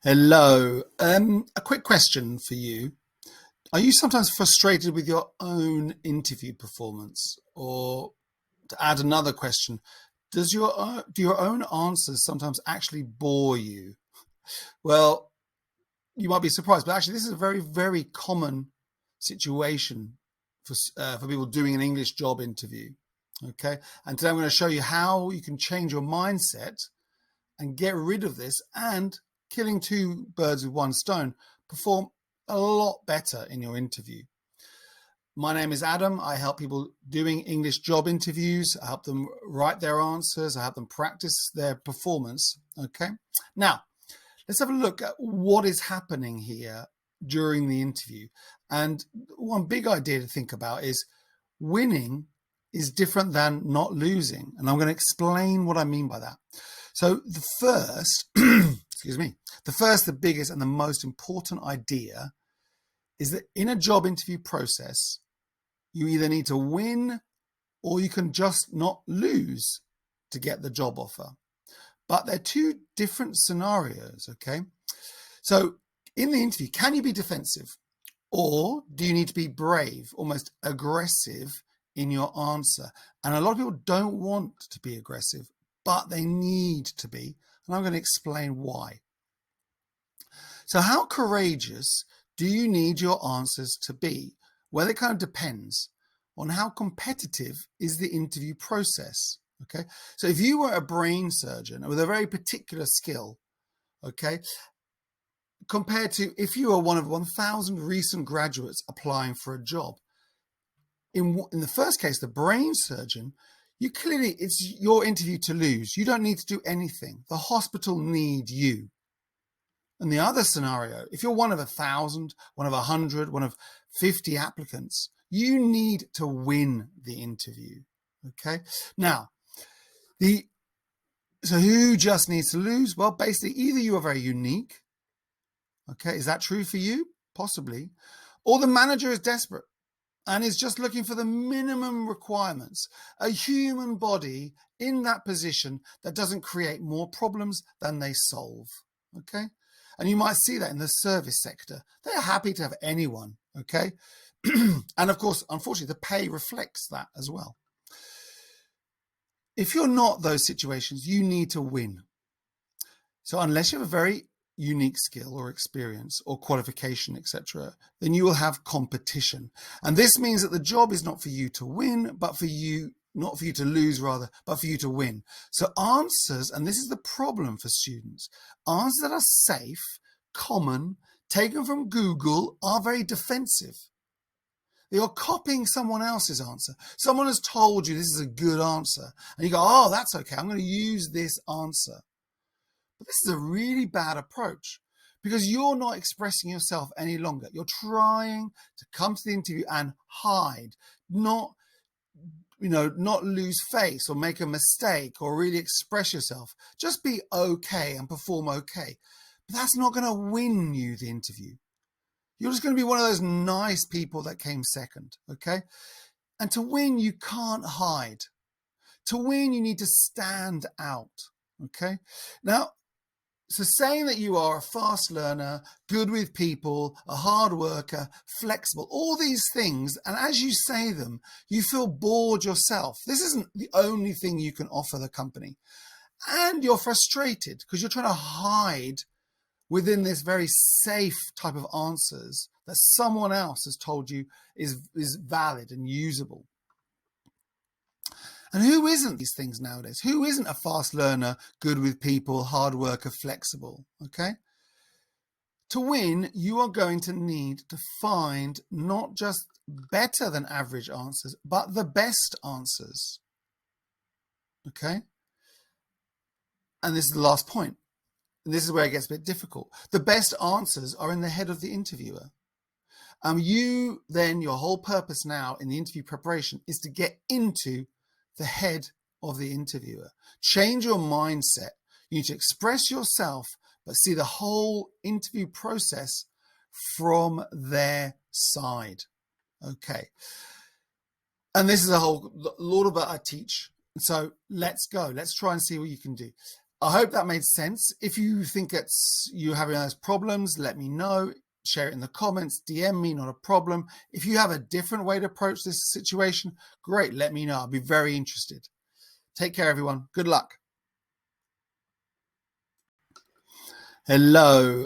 Hello. A quick question for you. Are you sometimes frustrated with your own interview performance? Or to add another question, do your own answers sometimes actually bore you? Well, you might be surprised, but actually this is a very, very common situation for people doing an English job interview. Okay, and today I'm going to show you how you can change your mindset and get rid of this and killing two birds with one stone, perform a lot better in your interview. My name is Adam. I help people doing English job interviews. I help them write their answers. I help them practice their performance. Okay. Now, let's have a look at what is happening here during the interview. And one big idea to think about is winning is different than not losing. And I'm going to explain what I mean by that. So the first, the biggest and the most important idea is that in a job interview process, you either need to win or you can just not lose to get the job offer. But they're two different scenarios, okay? So in the interview, can you be defensive? Or do you need to be brave, almost aggressive in your answer? And a lot of people don't want to be aggressive, but they need to be. And I'm going to explain why. So how courageous do you need your answers to be? Well, it kind of depends on how competitive is the interview process. Okay, so if you were a brain surgeon with a very particular skill, okay, compared to if you were one of 1,000 recent graduates applying for a job, in the first case, the brain surgeon, it's your interview to lose. You don't need to do anything. The hospital need you. And the other scenario, if you're one of 1,000, one of 100, one of 50 applicants, you need to win the interview. Okay, now, so who just needs to lose? Well, basically, either you are very unique. Okay, is that true for you? Possibly. Or the manager is desperate and is just looking for the minimum requirements. A human body in that position that doesn't create more problems than they solve. Okay, and you might see that in the service sector. They're happy to have anyone. Okay, and of course, unfortunately, the pay reflects that as well. If you're not those situations, you need to win. So unless you have a very unique skill or experience or qualification, etc., then you will have competition. And this means that the job is not for you to win, but not for you to lose rather, but for you to win. So answers, and this is the problem for students, answers that are safe, common, taken from Google are very defensive. You're copying someone else's answer. Someone has told you this is a good answer. And you go, oh, that's okay. I'm going to use this answer. But this is a really bad approach because you're not expressing yourself any longer. You're trying to come to the interview and hide, not lose face or make a mistake or really express yourself. Just be okay and perform okay. But that's not going to win you the interview. You're just going to be one of those nice people that came second, okay? And to win, you can't hide. To win, you need to stand out, okay? Now, so saying that you are a fast learner, good with people, a hard worker, flexible, all these things, and as you say them, you feel bored yourself. This isn't the only thing you can offer the company. And you're frustrated because you're trying to hide within this very safe type of answers that someone else has told you is valid and usable. And who isn't these things nowadays? Who isn't a fast learner, good with people, hard worker, flexible? Okay. To win, you are going to need to find not just better than average answers, but the best answers. Okay. And this is the last point. This is where it gets a bit difficult. The best answers are in the head of the interviewer. Your whole purpose now in the interview preparation is to get into the head of the interviewer. Change your mindset. You need to express yourself, but see the whole interview process from their side. Okay. And this is a lot of what I teach. So let's go. Let's try and see what you can do. I hope that made sense. If you think you're having those problems, let me know. Share it in the comments, DM me, not a problem. If you have a different way to approach this situation, great, let me know. I'll be very interested. Take care, everyone. Good luck. Hello.